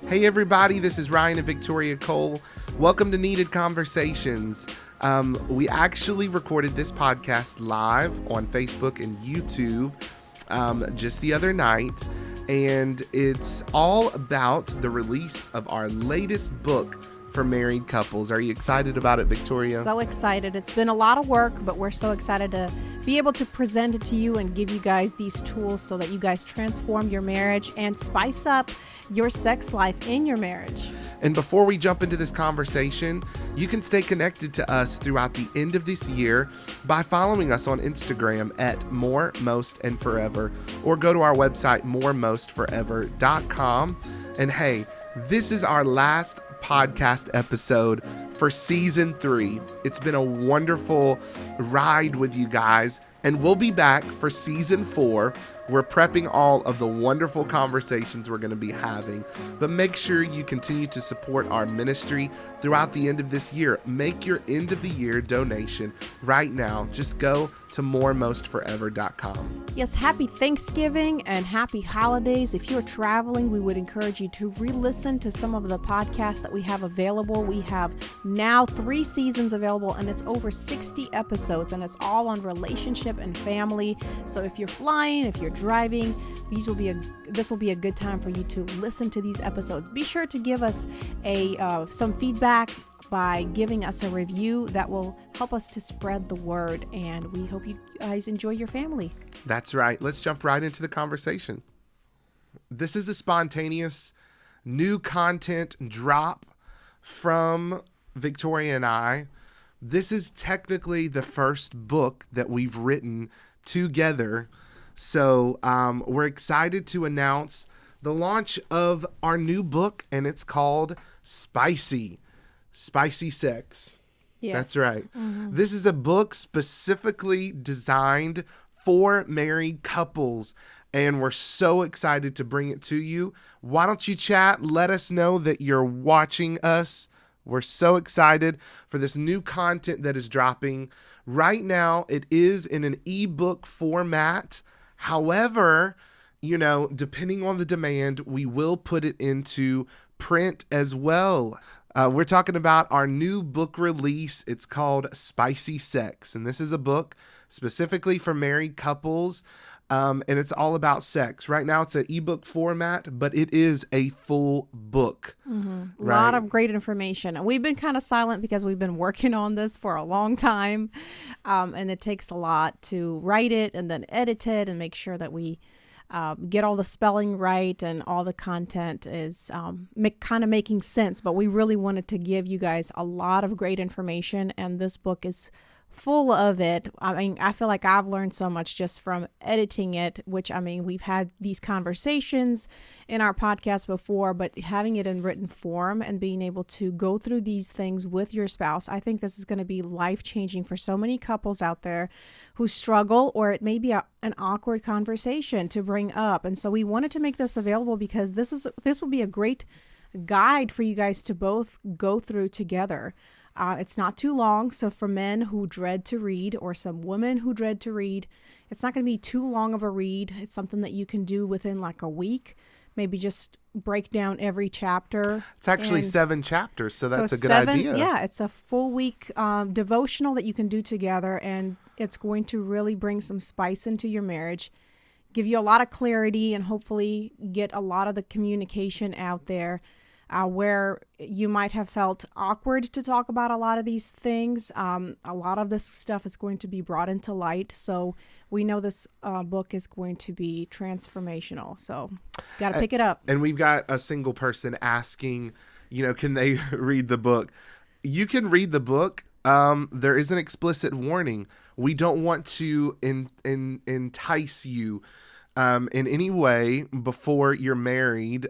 Hey everybody, this is Ryan and Victoria Cole. Welcome to Needed Conversations. We actually recorded this podcast live on Facebook and YouTube just the other night, and it's all about the release of our latest book for married couples. Are you excited about it, Victoria? So excited. It's been a lot of work, but we're so excited to be able to present it to you and give you guys these tools so that you guys transform your marriage and spice up your sex life in your marriage. And before we jump into this conversation, you can stay connected to us throughout the end of this year by following us on Instagram at More, Most, and Forever, or go to our website, moremostforever.com. And hey, this is our last podcast episode for season 3. It's been a wonderful ride with you guys, and we'll be back for season 4. We're prepping all of the wonderful conversations we're going to be having, but make sure you continue to support our ministry throughout the end of this year. Make your end of the year donation right now. Just go to moremostforever.com. Yes, happy Thanksgiving and happy holidays. If you're traveling, we would encourage you to re-listen to some of the podcasts that we have available. We have now 3 seasons available, and it's over 60 episodes, and it's all on relationship and family. So if you're flying, if you're driving, this will be a good time for you to listen to these episodes. Be sure to give us some feedback by giving us a review. That will help us to spread the word, and we hope you guys enjoy your family. That's right. Let's jump right into the conversation. This is a spontaneous new content drop from Victoria and I. This is technically the first book that we've written together. So we're excited to announce the launch of our new book, and it's called S.P.I.C.Y. Spicy Sex. Yes. That's right. Mm-hmm. This is a book specifically designed for married couples, and we're so excited to bring it to you. Why don't you chat? Let us know that you're watching us. We're so excited for this new content that is dropping. Right now, it is in an ebook format. However, depending on the demand, we will put it into print as well. We're talking about our new book release. It's called Spicy Sex, and this is a book specifically for married couples, and it's all about sex. Right now, it's an ebook format, but it is a full book. Mm-hmm. Right? A lot of great information. And we've been kind of silent because we've been working on this for a long time, and it takes a lot to write it and then edit it and make sure that we get all the spelling right and all the content is kind of making sense. But we really wanted to give you guys a lot of great information, and this book is full of it. I mean, I feel like I've learned so much just from editing it, which, I mean, we've had these conversations in our podcast before, but having it in written form and being able to go through these things with your spouse, I think this is going to be life-changing for so many couples out there who struggle, or it may be an awkward conversation to bring up. And so we wanted to make this available because this will be a great guide for you guys to both go through together. It's not too long, so for men who dread to read, or some women who dread to read, it's not going to be too long of a read. It's something that you can do within like a week, maybe just break down every chapter. It's actually 7 chapters, so that's a good idea. Yeah, it's a full week devotional that you can do together, and it's going to really bring some spice into your marriage, give you a lot of clarity, and hopefully get a lot of the communication out there. Where you might have felt awkward to talk about a lot of these things. A lot of this stuff is going to be brought into light. So we know this book is going to be transformational. So got to pick it up. And we've got a single person asking, can they read the book? You can read the book. There is an explicit warning. We don't want to entice you in any way before you're married.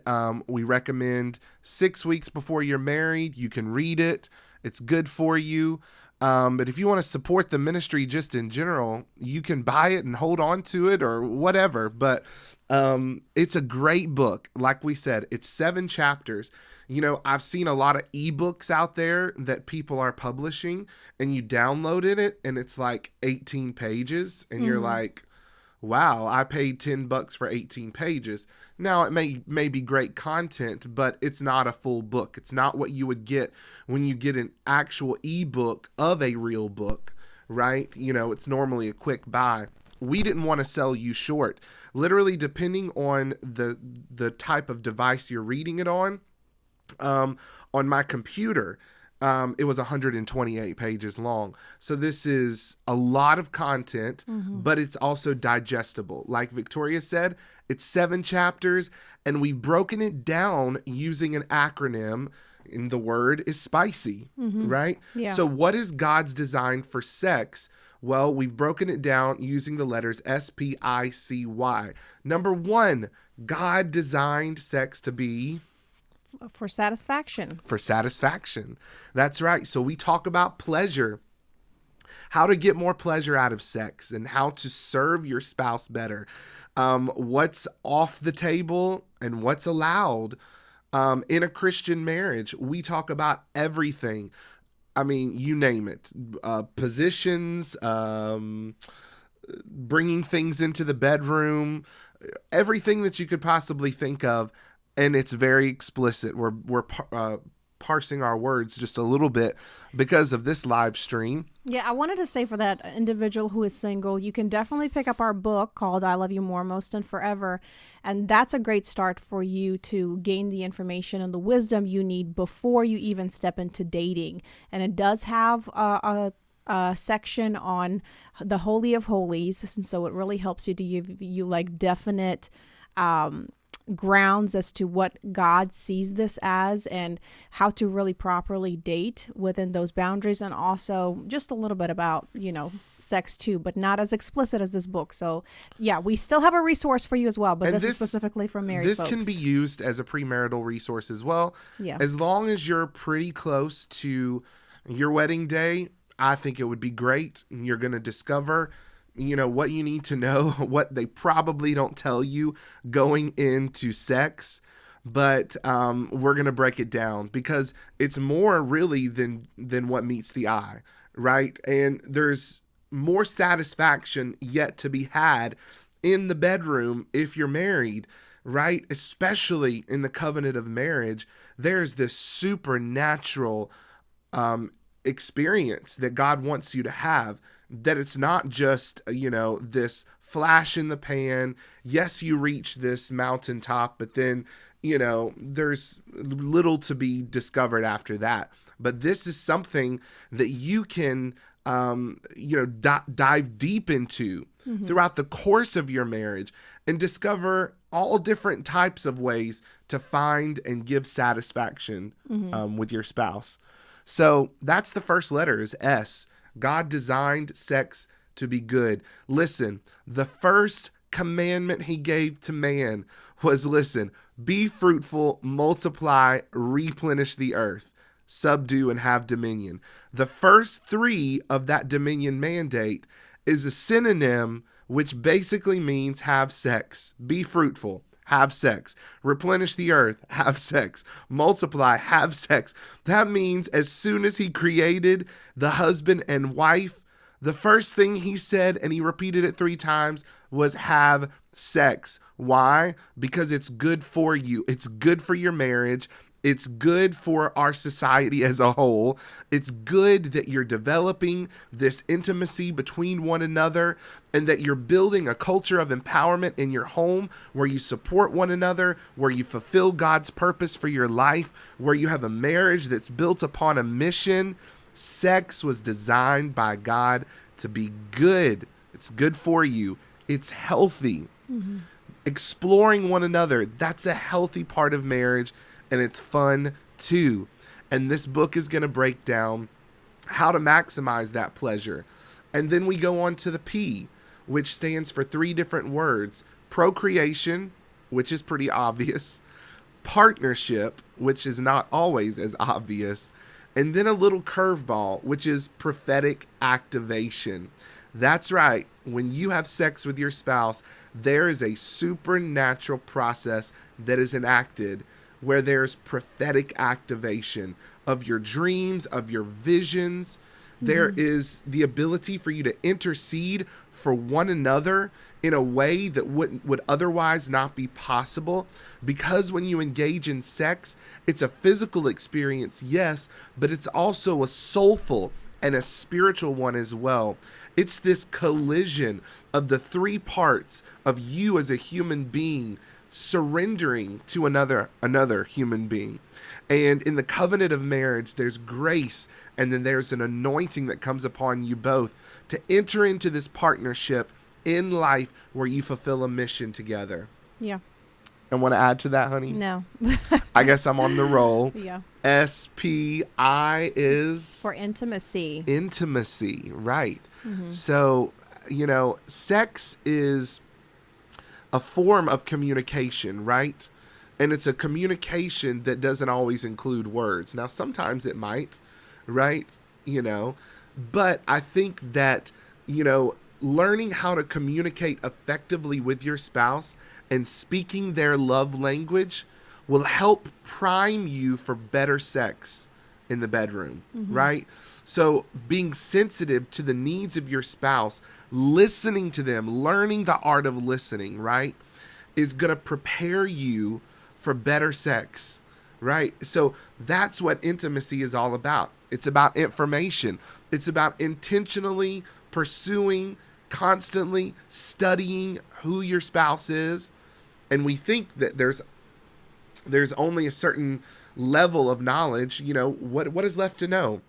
We recommend 6 weeks before you're married. You can read it. It's good for you. But if you want to support the ministry just in general, you can buy it and hold on to it or whatever. But it's a great book. Like we said, it's 7 chapters. I've seen a lot of ebooks out there that people are publishing, and you downloaded it and it's like 18 pages and you're like, wow, I paid $10 for 18 pages. Now it may be great content, but it's not a full book. It's not what you would get when you get an actual ebook of a real book, right? It's normally a quick buy. We didn't want to sell you short. Literally, depending on the type of device you're reading it on my computer, it was 128 pages long. So this is a lot of content, but it's also digestible. Like Victoria said, it's 7 chapters, and we've broken it down using an acronym. And the word is spicy, right? Yeah. So what is God's design for sex? Well, we've broken it down using the letters S.P.I.C.Y. Number 1, God designed sex to be For satisfaction. for satisfaction. That's right. So we talk about pleasure, how to get more pleasure out of sex, and how to serve your spouse better. What's off the table and what's allowed in a Christian marriage. We talk about everything. I mean, you name it. Positions, bringing things into the bedroom, everything that you could possibly think of. And it's very explicit. We're parsing our words just a little bit because of this live stream. Yeah, I wanted to say for that individual who is single, you can definitely pick up our book called I Love You More, Most, and Forever. And that's a great start for you to gain the information and the wisdom you need before you even step into dating. And it does have a section on the Holy of Holies. And so it really helps you to give you like definite grounds as to what God sees this as and how to really properly date within those boundaries, and also just a little bit about, sex too, but not as explicit as this book. So yeah, we still have a resource for you as well, but this is specifically for married folks. This can be used as a premarital resource as well. Yeah. As long as you're pretty close to your wedding day, I think it would be great. You're going to discover what you need to know, what they probably don't tell you going into sex, but we're going to break it down because it's more really than what meets the eye, right? And there's more satisfaction yet to be had in the bedroom if you're married, right? Especially in the covenant of marriage, there's this supernatural experience that God wants you to have, that it's not just, this flash in the pan. Yes, you reach this mountaintop, but then, there's little to be discovered after that. But this is something that you can, dive deep into throughout the course of your marriage and discover all different types of ways to find and give satisfaction with your spouse. So that's the first letter is S. God designed sex to be good. Listen, the first commandment he gave to man was, be fruitful, multiply, replenish the earth, subdue, and have dominion. The first 3 of that dominion mandate is a synonym, which basically means have sex, be fruitful, have sex, replenish the earth, have sex, multiply, have sex. That means as soon as he created the husband and wife, the first thing he said, and he repeated it 3 times, was have sex. Why? Because it's good for you. It's good for your marriage. It's good for our society as a whole. It's good that you're developing this intimacy between one another and that you're building a culture of empowerment in your home where you support one another, where you fulfill God's purpose for your life, where you have a marriage that's built upon a mission. Sex was designed by God to be good. It's good for you. It's healthy. Exploring one another, that's a healthy part of marriage. And it's fun too. And this book is going to break down how to maximize that pleasure. And then we go on to the P, which stands for 3 different words. Procreation, which is pretty obvious. Partnership, which is not always as obvious. And then a little curveball, which is prophetic activation. That's right. When you have sex with your spouse, there is a supernatural process that is enacted where there's prophetic activation of your dreams, of your visions. There is the ability for you to intercede for one another in a way that would otherwise not be possible, because when you engage in sex, it's a physical experience, yes, but it's also a soulful and a spiritual one as well. It's this collision of the three parts of you as a human being surrendering to another human being. And in the covenant of marriage, there's grace, and then there's an anointing that comes upon you both to enter into this partnership in life where you fulfill a mission together. Yeah. I want to add to that, honey. No. I guess I'm on the roll. Yeah. S.P.I.C.Y is For intimacy. Intimacy, right. So, sex is a form of communication, right? And it's a communication that doesn't always include words. Now, sometimes it might, right? But I think that, learning how to communicate effectively with your spouse and speaking their love language will help prime you for better sex in the bedroom, right? So being sensitive to the needs of your spouse, listening to them, learning the art of listening, right, is going to prepare you for better sex, right? So that's what intimacy is all about. It's about information. It's about intentionally pursuing, constantly studying who your spouse is. And we think that there's only a certain level of knowledge. What is left to know?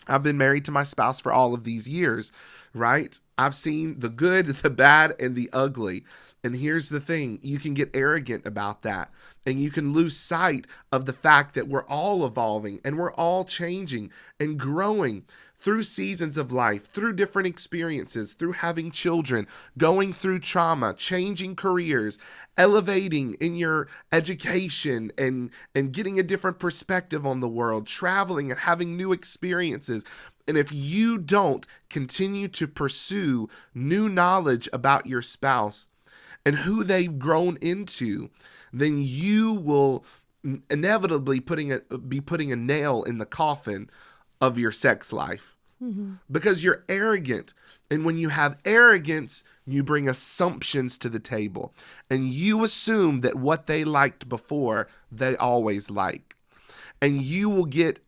I've been married to my spouse for all of these years, right? I've seen the good, the bad, and the ugly. And here's the thing, you can get arrogant about that. And you can lose sight of the fact that we're all evolving and we're all changing and growing through seasons of life, through different experiences, through having children, going through trauma, changing careers, elevating in your education, and getting a different perspective on the world, traveling and having new experiences. And if you don't continue to pursue new knowledge about your spouse and who they've grown into, then you will inevitably be putting a nail in the coffin of your sex life, because you're arrogant. And when you have arrogance, you bring assumptions to the table, and you assume that what they liked before, they always like. And you will get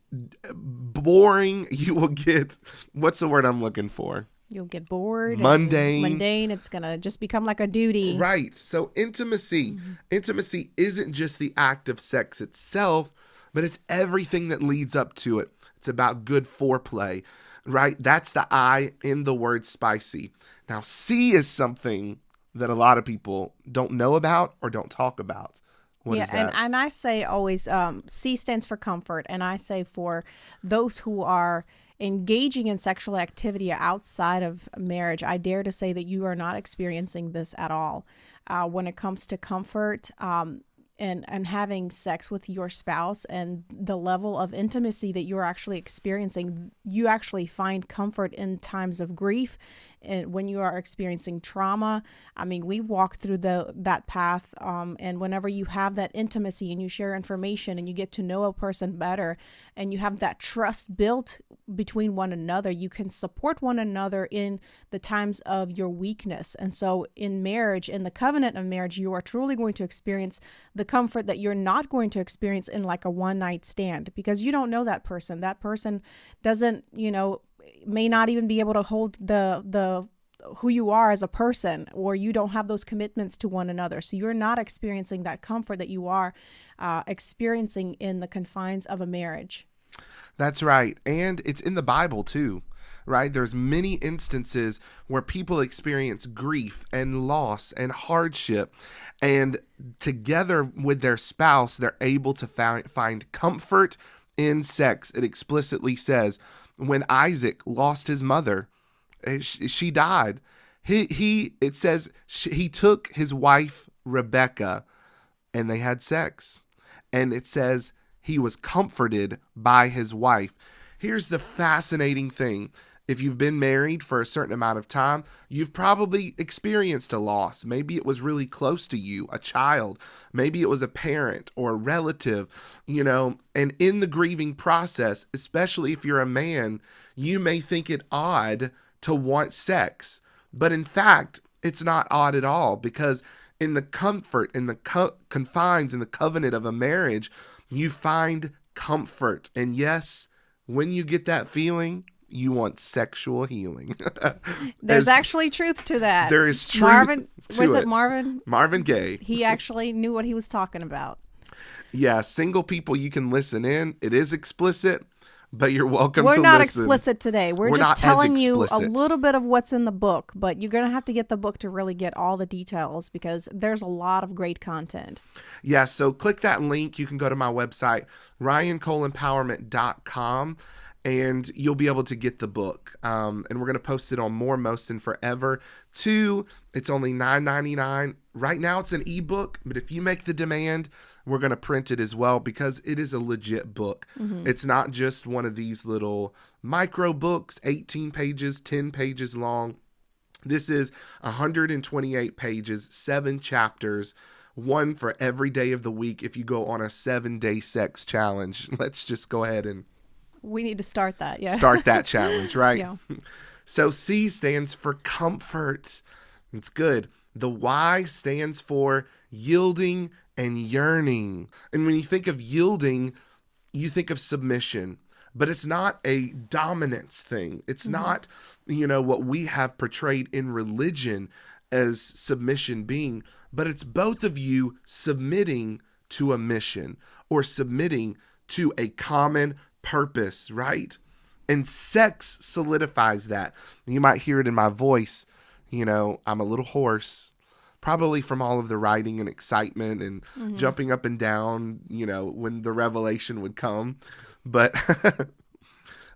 boring. You will get, what's the word I'm looking for? You'll get bored. Mundane. It's going to just become like a duty. Right. So intimacy isn't just the act of sex itself, but it's everything that leads up to it. It's about good foreplay, right? That's the I in the word spicy. Now, C is something that a lot of people don't know about or don't talk about. What is that? And I say always, C stands for comfort. And I say for those who are engaging in sexual activity outside of marriage, I dare to say that you are not experiencing this at all. When it comes to comfort, and having sex with your spouse and the level of intimacy that you're actually experiencing, you actually find comfort in times of grief and when you are experiencing trauma. I mean, we walk through that path, and whenever you have that intimacy and you share information and you get to know a person better and you have that trust built between one another, you can support one another in the times of your weakness. And so in marriage, in the covenant of marriage, you are truly going to experience the comfort that you're not going to experience in like a one-night stand, because you don't know that person. That person doesn't, may not even be able to hold the who you are as a person, or you don't have those commitments to one another. So you're not experiencing that comfort that you are experiencing in the confines of a marriage. That's right. And it's in the Bible too, right? There's many instances where people experience grief and loss and hardship, and together with their spouse, they're able to find comfort in sex. It explicitly says when Isaac lost his mother, she died. It says he took his wife Rebecca and they had sex. And it says he was comforted by his wife. Here's the fascinating thing. If you've been married for a certain amount of time, you've probably experienced a loss. Maybe it was really close to you, a child. Maybe it was a parent or a relative, and in the grieving process, especially if you're a man, you may think it odd to want sex. But in fact, It's not odd at all, because in the comfort, in the confines, in the covenant of a marriage, you find comfort. And yes, when you get that feeling, you want sexual healing. There's actually truth to that. There is truth Marvin, to was it. it Marvin? Marvin Gaye. He actually knew what he was talking about. Yeah, single people, you can listen in. It is explicit, but you're welcome We're to not listen. explicit today. We're not just as telling you a explicit. little bit of what's in the book, but you're going to have to get the book to really get all the details, because there's a lot of great content. Yeah, so click that link. You can go to my website, ryancoleempowerment.com, and you'll be able to get the book. And we're going to post it on More, Most, and Forever. 2, it's only $9.99. Right now it's an ebook, but if you make the demand, we're going to print it as well, because it is a legit book. Mm-hmm. It's not just one of these little micro books, 18 pages, 10 pages long. This is 128 pages, 7 chapters, one for every day of the week if you go on a 7-day sex challenge. Let's just go ahead and we need to start that. Yeah. Start that challenge, right? Yeah. So C stands for comfort. It's good. The Y stands for yielding and yearning. And when you think of yielding, you think of submission. But it's not a dominance thing. It's not, what we have portrayed in religion as submission being, but it's both of you submitting to a mission or submitting to a common purpose, right? And sex solidifies that. You might hear it in my voice. I'm a little hoarse, probably from all of the writing and excitement and jumping up and down, when the revelation would come. But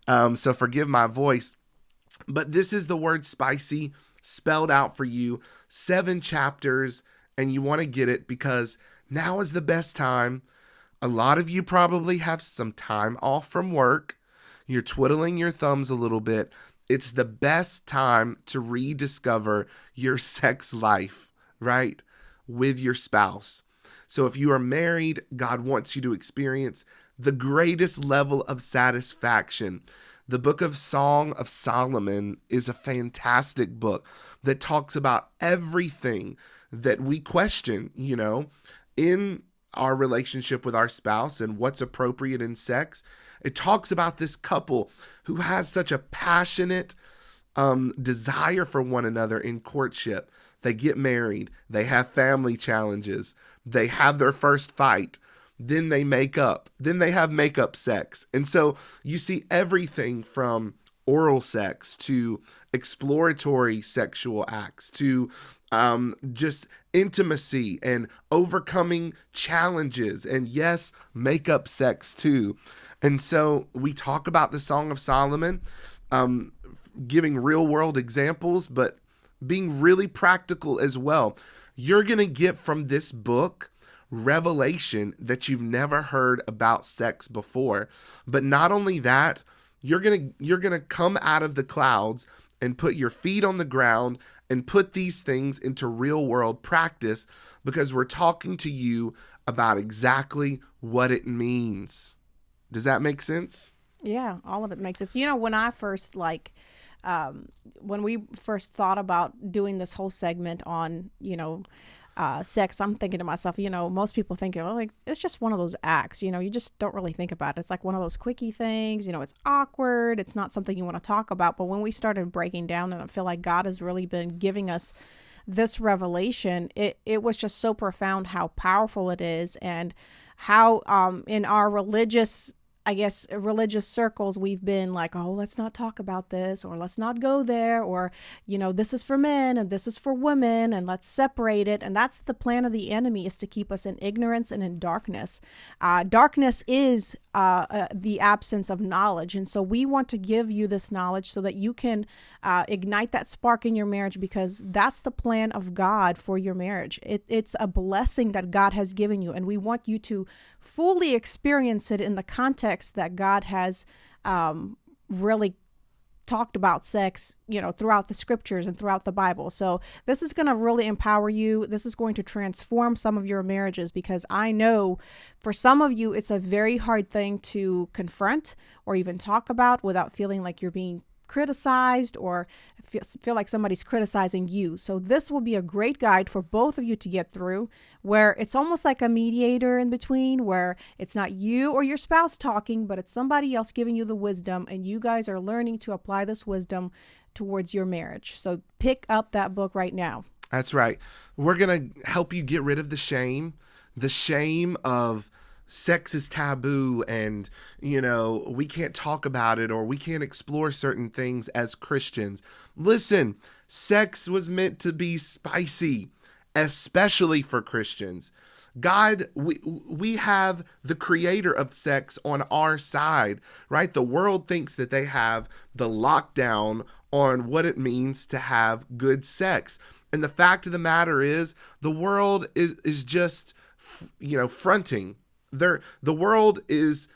so forgive my voice. But this is the word spicy spelled out for you. 7 chapters, and you want to get it because now is the best time. A lot of you probably have some time off from work. You're twiddling your thumbs a little bit. It's the best time to rediscover your sex life, right? With your spouse. So if you are married, God wants you to experience the greatest level of satisfaction. The book of Song of Solomon is a fantastic book that talks about everything that we question, in our relationship with our spouse and what's appropriate in sex. It talks about this couple who has such a passionate desire for one another in courtship. They get married. They have family challenges. They have their first fight. Then they make up. Then they have makeup sex. And so you see everything from oral sex to exploratory sexual acts to just intimacy and overcoming challenges, and yes, makeup sex too. And so we talk about the Song of Solomon, giving real world examples, but being really practical as well. You're going to get from this book revelation that you've never heard about sex before. But not only that, you're going to come out of the clouds and put your feet on the ground and put these things into real world practice, because we're talking to you about exactly what it means. Does that make sense? Yeah, all of it makes sense. When I first when we first thought about doing this whole segment on, sex, I'm thinking to myself, most people think, it's just one of those acts, you just don't really think about it. It's like one of those quickie things, it's awkward. It's not something you want to talk about. But when we started breaking down, and I feel like God has really been giving us this revelation, it was just so profound how powerful it is, and how in our religious circles, we've been like, oh, let's not talk about this, or let's not go there, or, this is for men and this is for women, and let's separate it. And that's the plan of the enemy, is to keep us in ignorance and in darkness. Darkness is the absence of knowledge. And so we want to give you this knowledge so that you can ignite that spark in your marriage, because that's the plan of God for your marriage. It's a blessing that God has given you, and we want you to fully experience it in the context that God has really talked about sex, throughout the scriptures and throughout the Bible. So this is going to really empower you. This is going to transform some of your marriages, because I know for some of you, it's a very hard thing to confront or even talk about without feeling like you're being criticized or feel like somebody's criticizing you. So this will be a great guide for both of you to get through, where it's almost like a mediator in between, where it's not you or your spouse talking, but it's somebody else giving you the wisdom, and you guys are learning to apply this wisdom towards your marriage. So pick up that book right now. That's right. We're going to help you get rid of the shame of sex is taboo, and, we can't talk about it, or we can't explore certain things as Christians. Listen, sex was meant to be spicy, especially for Christians. God, we have the creator of sex on our side, right? The world thinks that they have the lockdown on what it means to have good sex. And the fact of the matter is, the world is just, fronting. The world is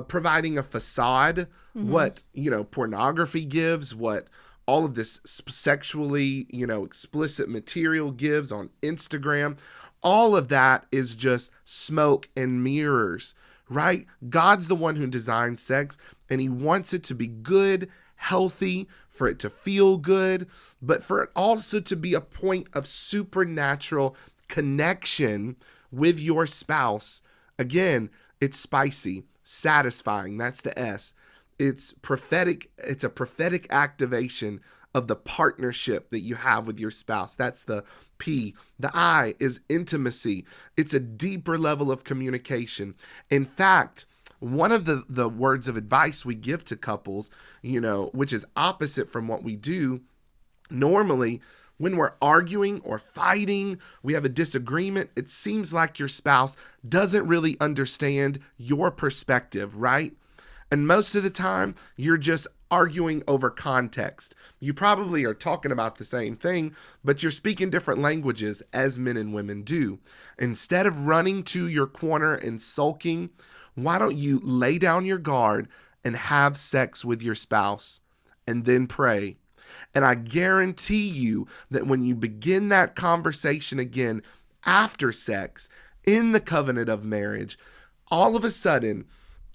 providing a facade, what, pornography gives, what all of this sexually, explicit material gives on Instagram. All of that is just smoke and mirrors, right? God's the one who designed sex, and he wants it to be good, healthy, for it to feel good, but for it also to be a point of supernatural connection with your spouse. Again, it's spicy, satisfying. That's the S. It's prophetic. It's a prophetic activation of the partnership that you have with your spouse. That's the P. The I is intimacy. It's a deeper level of communication. In fact, one of the words of advice we give to couples, which is opposite from what we do normally, when we're arguing or fighting, we have a disagreement, it seems like your spouse doesn't really understand your perspective, right? And most of the time, you're just arguing over context. You probably are talking about the same thing, but you're speaking different languages, as men and women do. Instead of running to your corner and sulking, why don't you lay down your guard and have sex with your spouse and then pray? And I guarantee you that when you begin that conversation again after sex, in the covenant of marriage, all of a sudden,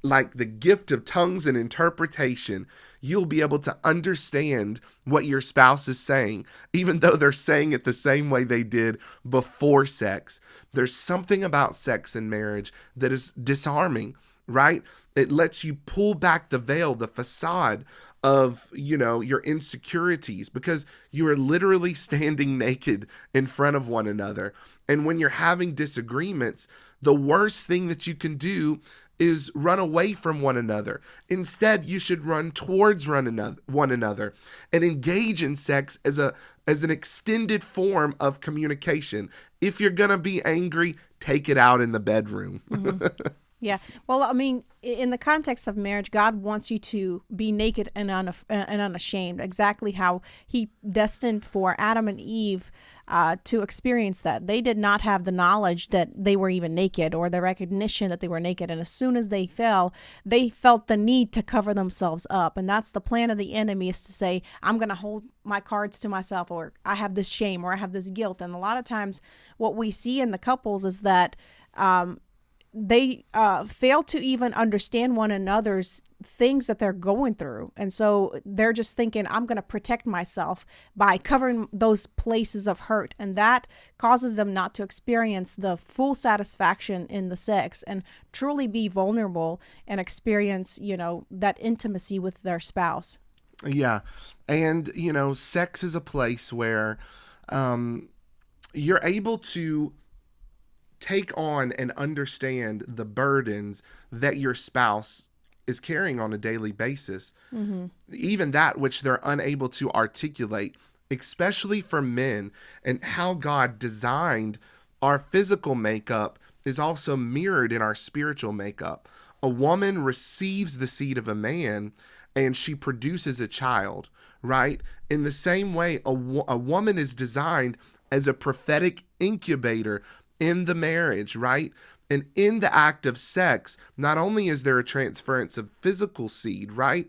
like the gift of tongues and interpretation, you'll be able to understand what your spouse is saying, even though they're saying it the same way they did before sex. There's something about sex and marriage that is disarming, right? It lets you pull back the veil, the facade of, your insecurities, because you are literally standing naked in front of one another. And when you're having disagreements, the worst thing that you can do is run away from one another. Instead, you should run towards one another and engage in sex as an extended form of communication. If you're going to be angry, take it out in the bedroom. Mm-hmm. Yeah. Well, I mean, in the context of marriage, God wants you to be naked and unashamed, exactly how he destined for Adam and Eve to experience that. They did not have the knowledge that they were even naked, or the recognition that they were naked. And as soon as they fell, they felt the need to cover themselves up. And that's the plan of the enemy, is to say, I'm going to hold my cards to myself, or I have this shame, or I have this guilt. And a lot of times what we see in the couples is that they fail to even understand one another's things that they're going through. And so they're just thinking, I'm going to protect myself by covering those places of hurt. And that causes them not to experience the full satisfaction in the sex and truly be vulnerable and experience, that intimacy with their spouse. Yeah. And, sex is a place where you're able to take on and understand the burdens that your spouse is carrying on a daily basis. Mm-hmm. Even that which they're unable to articulate, especially for men, and how God designed our physical makeup is also mirrored in our spiritual makeup. A woman receives the seed of a man and she produces a child, right? In the same way, a woman is designed as a prophetic incubator in the marriage, right? And in the act of sex, not only is there a transference of physical seed, right?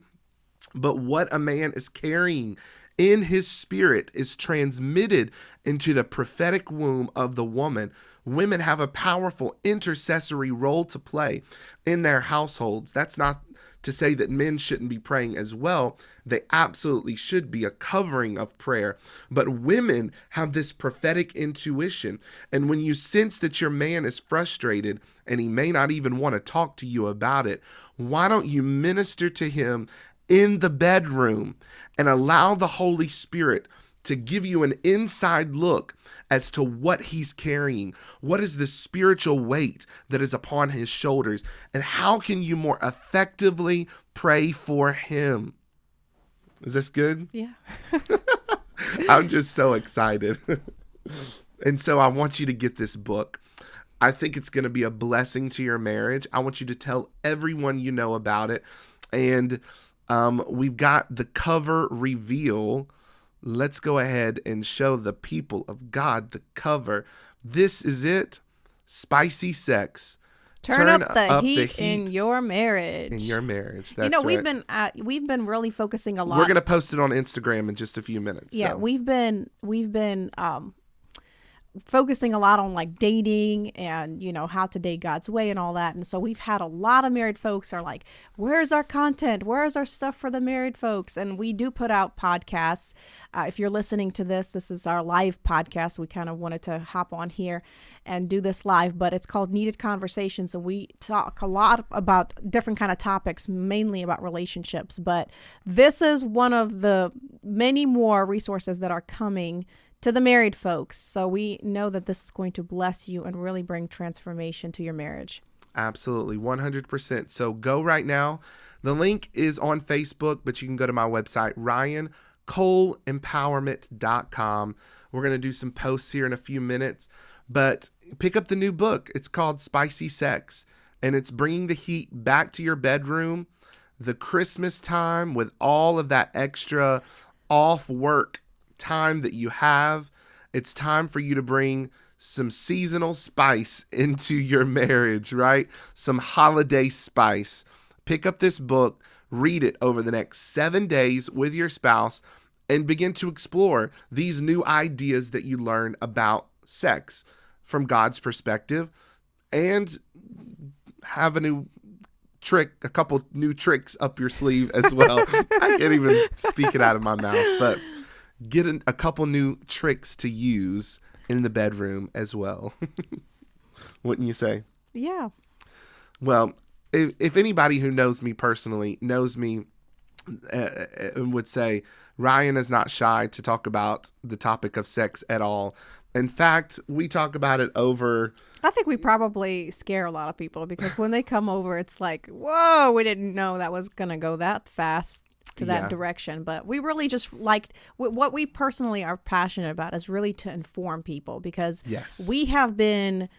But what a man is carrying in his spirit is transmitted into the prophetic womb of the woman, women have a powerful intercessory role to play in their households. That's not to say that men shouldn't be praying as well. They absolutely should be, a covering of prayer. But women have this prophetic intuition. And when you sense that your man is frustrated and he may not even want to talk to you about it, why don't you minister to him in the bedroom and allow the Holy Spirit to give you an inside look as to what he's carrying. What is the spiritual weight that is upon his shoulders? And how can you more effectively pray for him? Is this good? Yeah. I'm just so excited. And so I want you to get this book. I think it's going to be a blessing to your marriage. I want you to tell everyone you know about it. And we've got the cover reveal. Let's go ahead and show the people of God the cover. This is it. Spicy sex. Turn up the heat in your marriage. In your marriage. That's right. We've been really focusing a lot. We're going to post it on Instagram in just a few minutes. Yeah, so. we've been focusing a lot on like dating and, how to date God's way and all that. And so we've had a lot of married folks are like, where's our content? Where's our stuff for the married folks? And we do put out podcasts. If you're listening to this is our live podcast. We kind of wanted to hop on here and do this live, but it's called Needed Conversations. And we talk a lot about different kind of topics, mainly about relationships. But this is one of the many more resources that are coming to the married folks. So we know that this is going to bless you and really bring transformation to your marriage. Absolutely, 100%. So go right now. The link is on Facebook, but you can go to my website, RyanColeEmpowerment.com. We're going to do some posts here in a few minutes, but pick up the new book. It's called Spicy Sex, and it's bringing the heat back to your bedroom. The Christmas time with all of that extra off work time that you have, it's time for you to bring some seasonal spice into your marriage, right? Some holiday spice. Pick up this book, read it over the next 7 days with your spouse, and begin to explore these new ideas that you learn about sex from God's perspective, and have a couple new tricks up your sleeve as well. I can't even speak it out of my mouth, but get a couple new tricks to use in the bedroom as well. Wouldn't you say? Yeah. Well, if anybody who knows me personally knows me and would say, Ryan is not shy to talk about the topic of sex at all. In fact, we talk about it over. I think we probably scare a lot of people because when they come over, it's like, whoa, we didn't know that was going to go that fast to that direction. But we really just what we personally are passionate about is really to inform people, because we have been,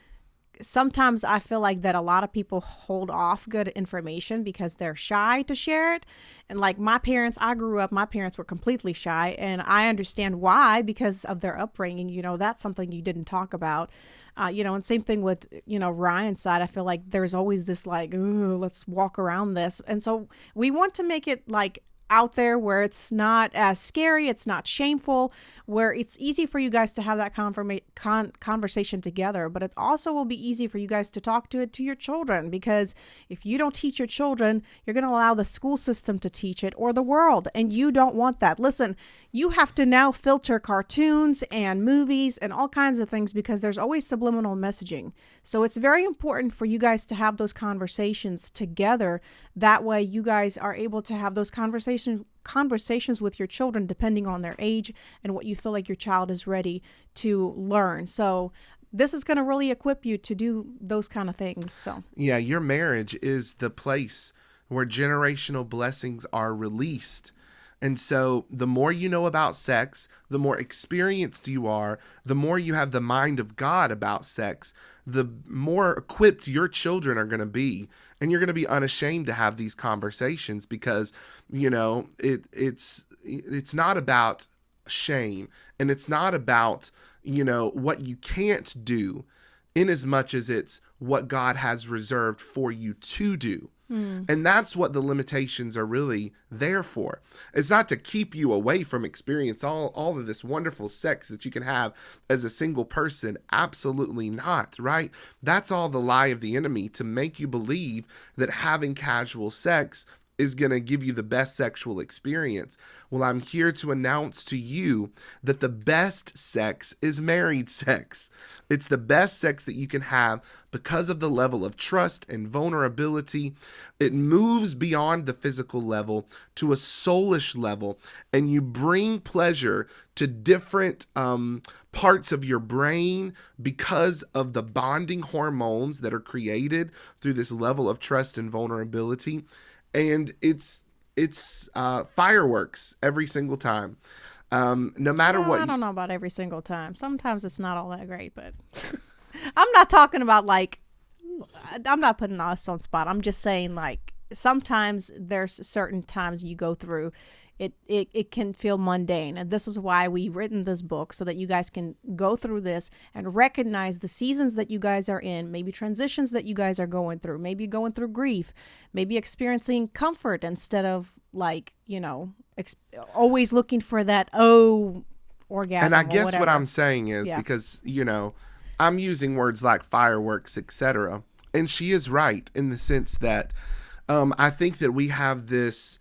sometimes I feel like that a lot of people hold off good information because they're shy to share it. And like my parents were completely shy, and I understand why, because of their upbringing. That's something you didn't talk about. And same thing with, Ryan's side. I feel like there's always this like, let's walk around this. And so we want to make it like out there where it's not as scary, it's not shameful, where it's easy for you guys to have that conversation together, but it also will be easy for you guys to talk to your children, because if you don't teach your children, you're going to allow the school system to teach it, or the world, and you don't want that. Listen, you have to now filter cartoons and movies and all kinds of things because there's always subliminal messaging. So it's very important for you guys to have those conversations together. That way you guys are able to have those conversations with your children depending on their age and what you feel like your child is ready to learn. So this is going to really equip you to do those kind of things. So yeah, your marriage is the place where generational blessings are released. And so the more you know about sex, the more experienced you are, the more you have the mind of God about sex, the more equipped your children are going to be. And you're going to be unashamed to have these conversations because, it's not about shame, and it's not about, what you can't do, in as much as it's what God has reserved for you to do. And that's what the limitations are really there for. It's not to keep you away from experience all of this wonderful sex that you can have as a single person. Absolutely not, right? That's all the lie of the enemy, to make you believe that having casual sex is going to give you the best sexual experience. Well, I'm here to announce to you that the best sex is married sex. It's the best sex that you can have because of the level of trust and vulnerability. It moves beyond the physical level to a soulish level, and you bring pleasure to different parts of your brain because of the bonding hormones that are created through this level of trust and vulnerability. And it's fireworks every single time. No matter Well, what. I don't know about every single time. Sometimes it's not all that great, but I'm not talking about like, I'm not putting us on spot. I'm just saying like sometimes there's certain times you go through it can feel mundane, and this is why we've written this book, so that you guys can go through this and recognize the seasons that you guys are in, maybe transitions that you guys are going through, maybe going through grief, maybe experiencing comfort instead of like, always looking for that orgasm. And I guess whatever. what I'm saying is, because I'm using words like fireworks, etc., and she is right in the sense that I think that we have this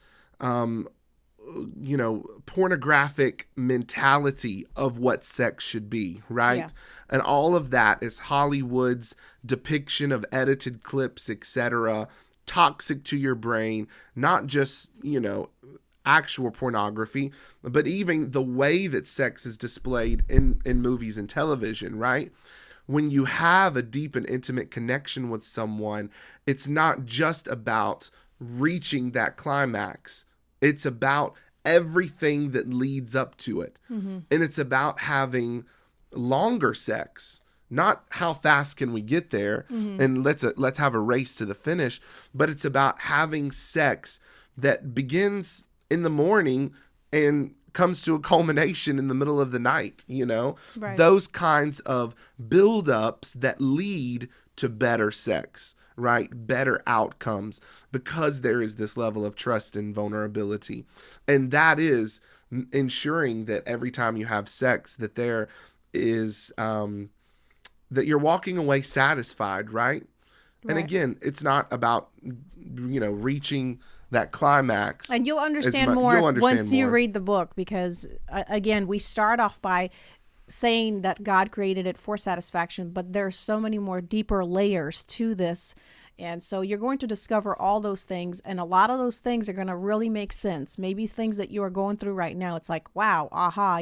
pornographic mentality of what sex should be, right? Yeah. And all of that is Hollywood's depiction of edited clips, etc., toxic to your brain, not just, actual pornography, but even the way that sex is displayed in movies and television, right? When you have a deep and intimate connection with someone, it's not just about reaching that climax. It's about everything that leads up to it. Mm-hmm. And it's about having longer sex, not how fast can we get there, mm-hmm. and let's have a race to the finish, but it's about having sex that begins in the morning and comes to a culmination in the middle of the night, Right. Those kinds of buildups that lead to better sex, right? Better outcomes, because there is this level of trust and vulnerability. And that is ensuring that every time you have sex, that there is, that you're walking away satisfied, right? And again, it's not about, reaching that climax. And you'll understand more once you read the book, because again, we start off by saying that God created it for satisfaction, but there's so many more deeper layers to this. And so you're going to discover all those things, and a lot of those things are going to really make sense. Maybe things that you are going through right now, it's like, wow, aha,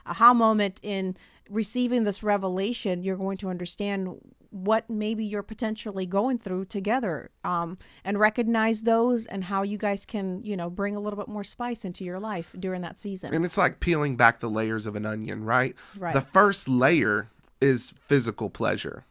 aha moment in receiving this revelation. You're going to understand what maybe you're potentially going through together, and recognize those, and how you guys can, bring a little bit more spice into your life during that season. And it's like peeling back the layers of an onion, right? Right. The first layer is physical pleasure.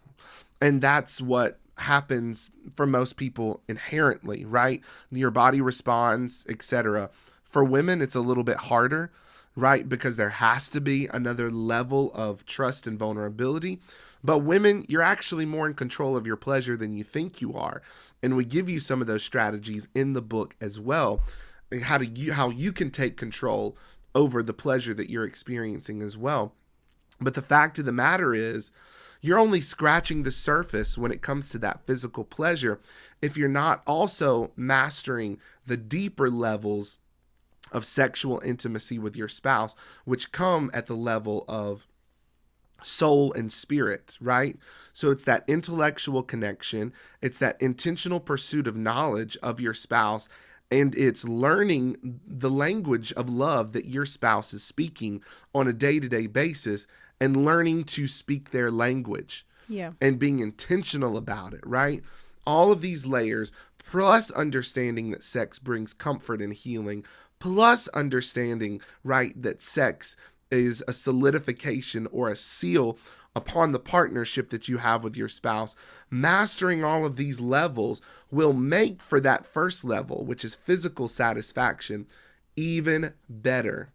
And that's what happens for most people inherently, right? Your body responds, etc. For women, it's a little bit harder, right? Because there has to be another level of trust and vulnerability. But women, you're actually more in control of your pleasure than you think you are. And we give you some of those strategies in the book as well. How you can take control over the pleasure that you're experiencing as well. But the fact of the matter is, you're only scratching the surface when it comes to that physical pleasure if you're not also mastering the deeper levels of sexual intimacy with your spouse, which come at the level of soul and spirit, right? So it's that intellectual connection, it's that intentional pursuit of knowledge of your spouse, and it's learning the language of love that your spouse is speaking on a day-to-day basis, and learning to speak their language. Yeah. And being intentional about it, right? All of these layers, plus understanding that sex brings comfort and healing, plus understanding, right, that sex is a solidification or a seal upon the partnership that you have with your spouse. Mastering all of these levels will make for that first level, which is physical satisfaction, even better,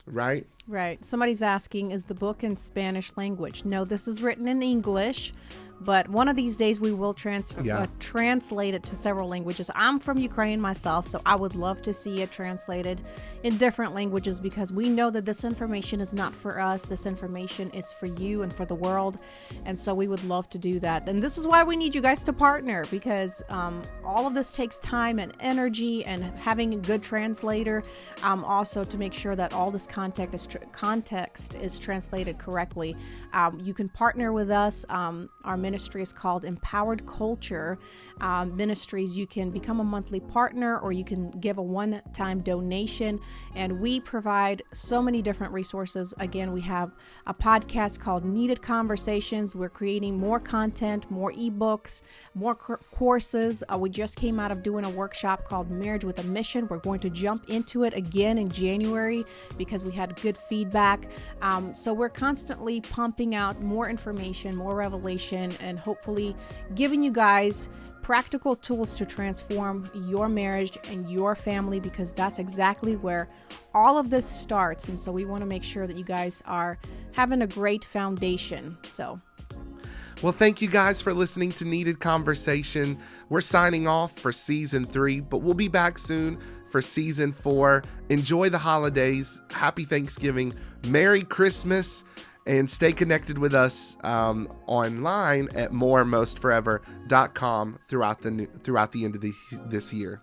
right? Right. Somebody's asking, is the book in Spanish language? No, this is written in English, but one of these days we will translate it to several languages. I'm from Ukraine myself, so I would love to see it translated in different languages, because we know that this information is not for us. This information is for you and for the world, and so we would love to do that. And this is why we need you guys to partner, because all of this takes time and energy, and having a good translator also to make sure that all this context is translated correctly. You can partner with us. Our ministry is called Empowered Culture Ministries. You can become a monthly partner, or you can give a one-time donation, and we provide so many different resources. Again, we have a podcast called Needed Conversations. We're creating more content, more ebooks, more courses. We just came out of doing a workshop called Marriage with a Mission. We're going to jump into it again in January because we had good feedback. So we're constantly pumping out more information, more revelation, and hopefully giving you guys practical tools to transform your marriage and your family, because that's exactly where all of this starts. And so we want to make sure that you guys are having a great foundation. Well, thank you guys for listening to Needed Conversation. We're signing off for season 3, but we'll be back soon for season 4. Enjoy the holidays. Happy Thanksgiving. Merry Christmas. And stay connected with us online at moremostforever.com throughout the end of this year.